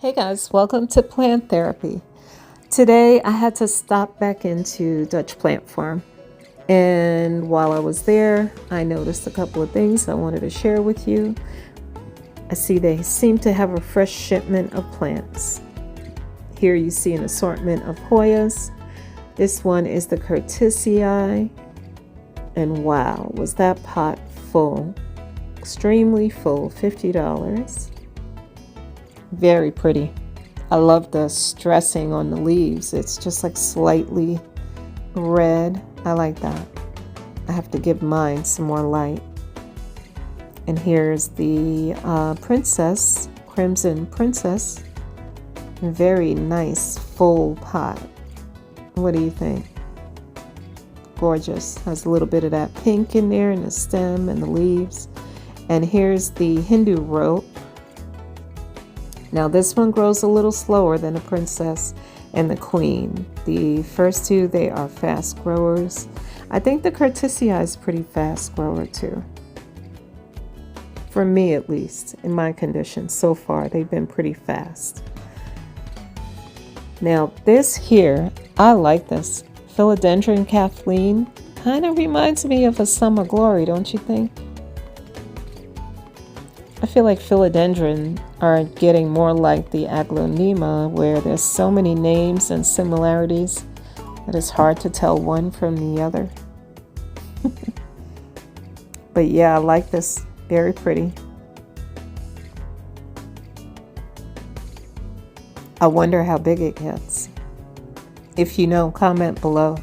Hey guys, welcome to Plant Therapy. Today I had to stop back into Dutch Plant Farm, and while I was there I noticed a couple of things I wanted to share with you. I see they seem to have a fresh shipment of plants. Here you see an assortment of Hoyas. This one is the Curtisii, and wow, was that pot full, extremely full, $50. Very pretty. I love the stressing on the leaves. It's just like slightly red. I like that. I have to give mine some more light. And here's the Princess, Crimson Princess. Very nice full pot. What do you think? Gorgeous. Has a little bit of that pink in there in the stem and the leaves. And here's the Hindu rope. Now this one grows a little slower than the Princess and the Queen. The first two, they are fast growers. I think the Curtisii is pretty fast grower too. For me at least, in my conditions so far, they've been pretty fast. Now this here, I like this. Philodendron Kathleen. Kind of reminds me of a Summer Glory, don't you think? I feel like philodendron are getting more like the Aglaonema, where there's so many names and similarities that it's hard to tell one from the other. But yeah, I like this. Very pretty. I wonder how big it gets. If you know, comment below.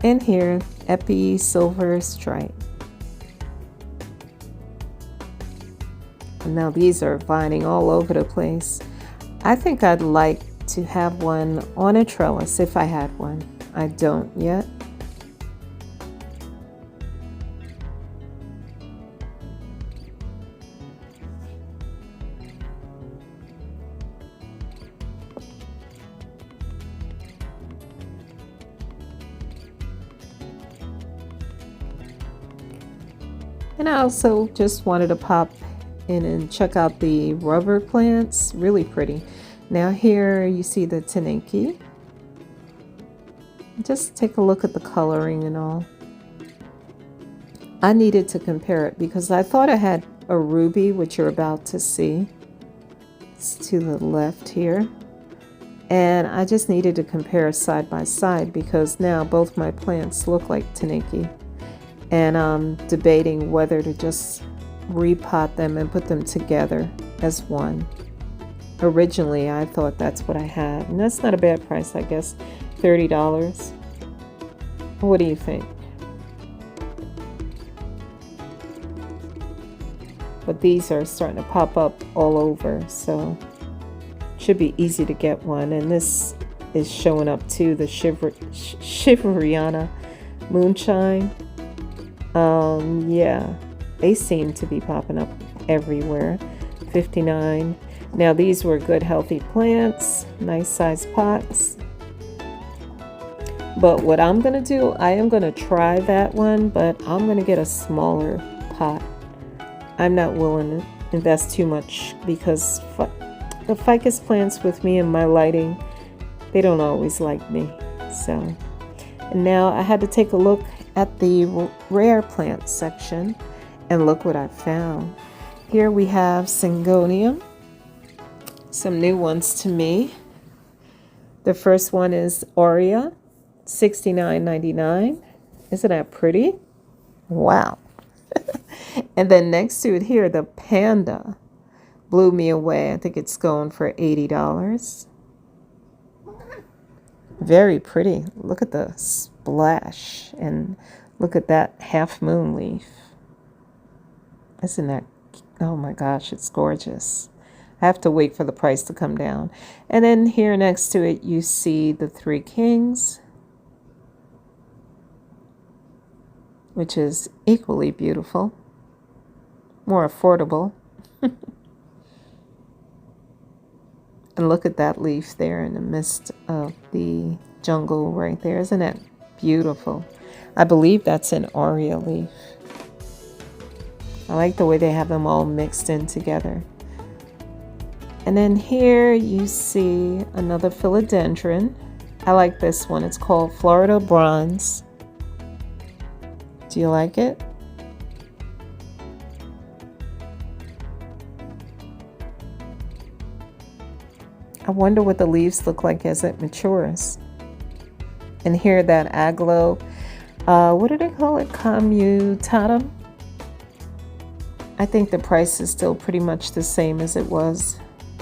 And here, Epi Silver Stripe. Now these are vining all over the place. I think I'd like to have one on a trellis if I had one. I don't yet. And I also just wanted to pop in and check out the rubber plants. Really pretty. Now here you see the Teneki. Just take a look at the coloring and all. I needed to compare it because I thought I had a ruby, which you're about to see. It's to the left here. And I just needed to compare side by side because now both my plants look like Teneki. And I'm debating whether to just repot them and put them together as one. Originally I thought that's what I had, and that's not a bad price, I guess. $30. What do you think? But these are starting to pop up all over, so should be easy to get one. And this is showing up too, the Shiveriana Moonshine. Yeah, they seem to be popping up everywhere. $59. Now these were good healthy plants, nice size pots. But what I'm gonna do, I am gonna try that one, but I'm gonna get a smaller pot. I'm not willing to invest too much because the ficus plants with me and my lighting, they don't always like me. So, and now I had to take a look at the rare plant section. And look what I found. Here we have Syngonium. Some new ones to me. The first one is Aurea, $69.99. Isn't that pretty? Wow. And then next to it here, the Panda blew me away. I think it's going for $80. Very pretty. Look at the splash. And look at that half moon leaf. Isn't that, oh my gosh, it's gorgeous. I have to wait for the price to come down. And then here next to it, you see the Three Kings, which is equally beautiful, more affordable. And look at that leaf there in the midst of the jungle right there. Isn't that beautiful? I believe that's an Aurea leaf. I like the way they have them all mixed in together. And then here you see another philodendron. I like this one. It's called Florida Bronze. Do you like it? I wonder what the leaves look like as it matures. And here that aglo, what do they call it? Commutatum. I think the price is still pretty much the same as it was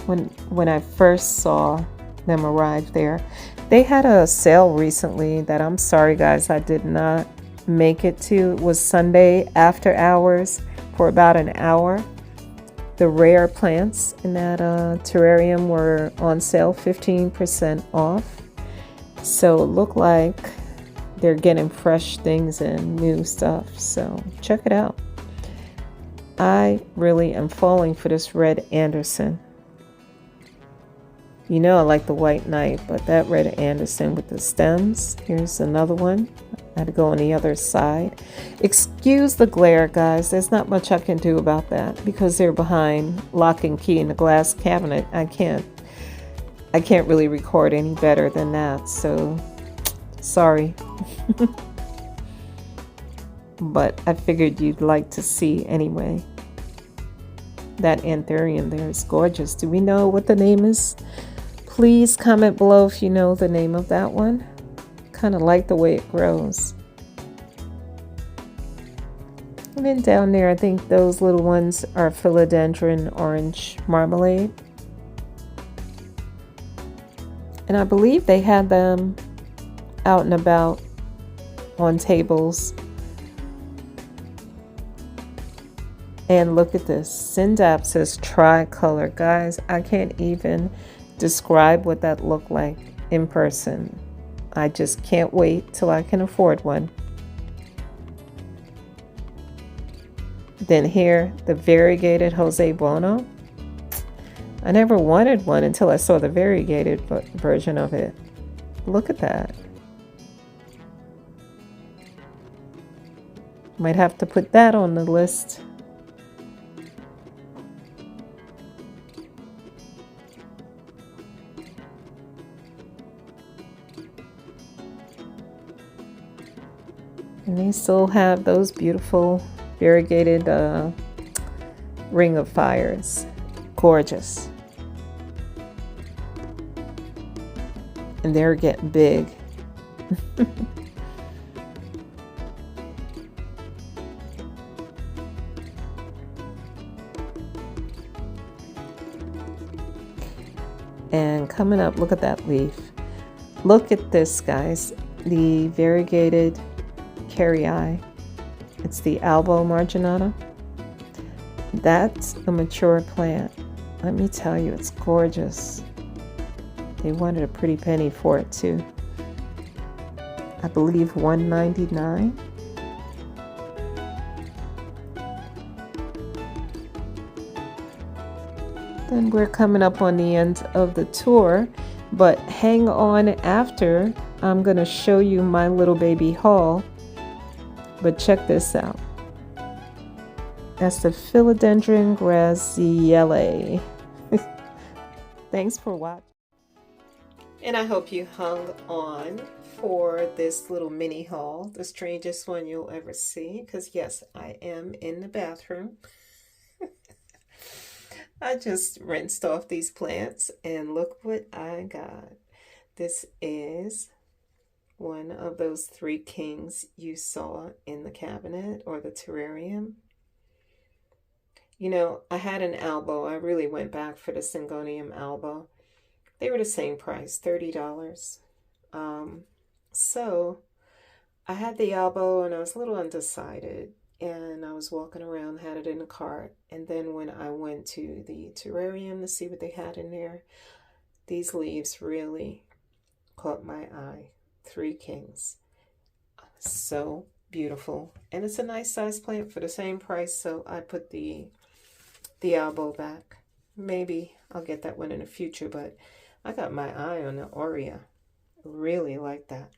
when I first saw them arrive there. They had a sale recently that, I'm sorry guys, I did not make it to. It was Sunday after hours for about an hour. The rare plants in that terrarium were on sale, 15% off. So it looked like they're getting fresh things and new stuff. So check it out. I really am falling for this red Anderson. You know I like the white knight, but that red Anderson with the stems. Here's another one. I had to go on the other side. Excuse the glare, guys. There's not much I can do about that because they're behind lock and key in the glass cabinet. I can't really record any better than that. So sorry. But I figured you'd like to see anyway. That anthurium there is gorgeous. Do we know what the name is? Please comment below if you know the name of that one. Kind of like the way it grows. And then down there, I think those little ones are philodendron orange marmalade. And I believe they had them out and about on tables. And look at this. Synapsis tricolor. Guys, I can't even describe what that looked like in person. I just can't wait till I can afford one. Then here, the variegated Jose Bono. I never wanted one until I saw the variegated version of it. Look at that. Might have to put that on the list. And they still have those beautiful variegated ring of fires. Gorgeous. And they're getting big. And coming up, look at that leaf. Look at this, guys. The variegated carrii. It's the Albo marginata. That's a mature plant. Let me tell you, it's gorgeous. They wanted a pretty penny for it too. I believe $1.99. Then we're coming up on the end of the tour, but hang on after. I'm gonna show you my little baby haul. But check this out. That's the Philodendron Graziella. Thanks for watching. And I hope you hung on for this little mini haul, the strangest one you'll ever see, because yes, I am in the bathroom. I just rinsed off these plants and look what I got. This is one of those three kings you saw in the cabinet or the terrarium. You know, I had an Albo. I really went back for the Syngonium Albo. They were the same price, $30. So I had the Albo and I was a little undecided. And I was walking around, had it in the cart. And then when I went to the terrarium to see what they had in there, these leaves really caught my eye. Three kings. So beautiful. And it's a nice size plant for the same price. So I put the Albo back. Maybe I'll get that one in the future, but I got my eye on the Aurea. Really like that.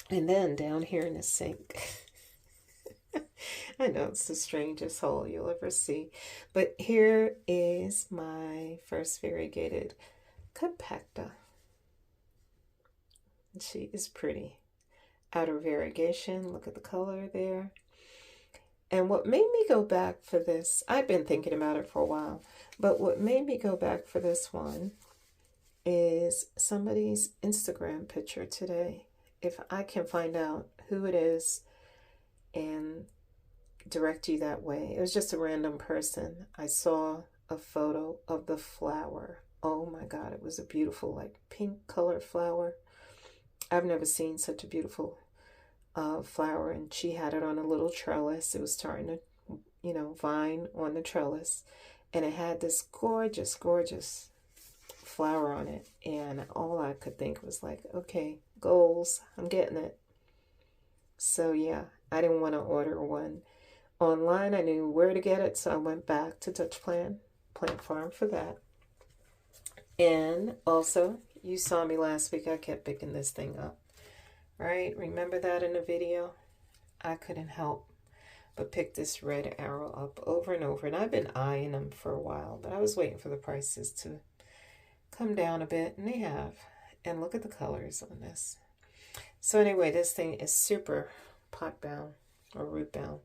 And then down here in the sink, I know it's the strangest hole you'll ever see. But here is my first variegated Cupacta. She is pretty. Outer variegation, look at the color there. And what made me go back for this, I've been thinking about it for a while, but what made me go back for this one is somebody's Instagram picture today. If I can find out who it is and direct you that way. It was just a random person. I saw a photo of the flower. Oh my God, it was a beautiful, like pink colored flower. I've never seen such a beautiful flower, and she had it on a little trellis. It was starting to, vine on the trellis, and it had this gorgeous, gorgeous flower on it. And all I could think was like, okay, goals, I'm getting it. So yeah, I didn't want to order one online. I knew where to get it, so I went back to Dutch Plant Farm for that. And also, you saw me last week, I kept picking this thing up, right? Remember that in the video? I couldn't help but pick this red arrow up over and over, and I've been eyeing them for a while, but I was waiting for the prices to come down a bit, and they have. And look at the colors on this. So anyway, this thing is super pot bound or root bound.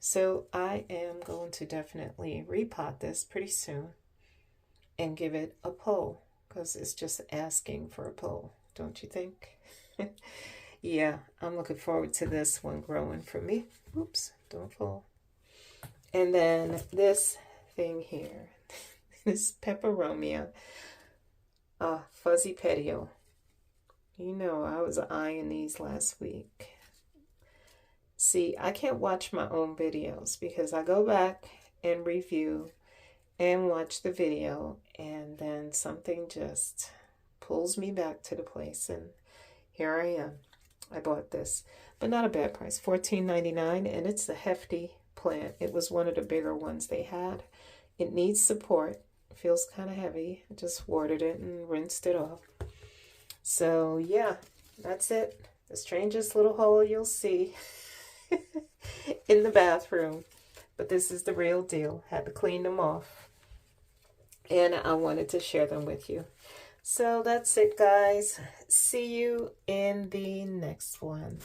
So I am going to definitely repot this pretty soon and give it a pull, because it's just asking for a pull, don't you think? Yeah, I'm looking forward to this one growing for me. Oops, don't fall. And then this thing here, this peperomia, fuzzy petio. You know, I was eyeing these last week. See, I can't watch my own videos because I go back and review and watch the video, and then something just pulls me back to the place, and here I am. I bought this, but not a bad price, $14.99, and it's a hefty plant. It was one of the bigger ones they had. It needs support. It feels kind of heavy. I just watered it and rinsed it off. So yeah, that's it. The strangest little hole you'll see in the bathroom. But this is the real deal. Had to clean them off. And I wanted to share them with you. So that's it, guys. See you in the next one.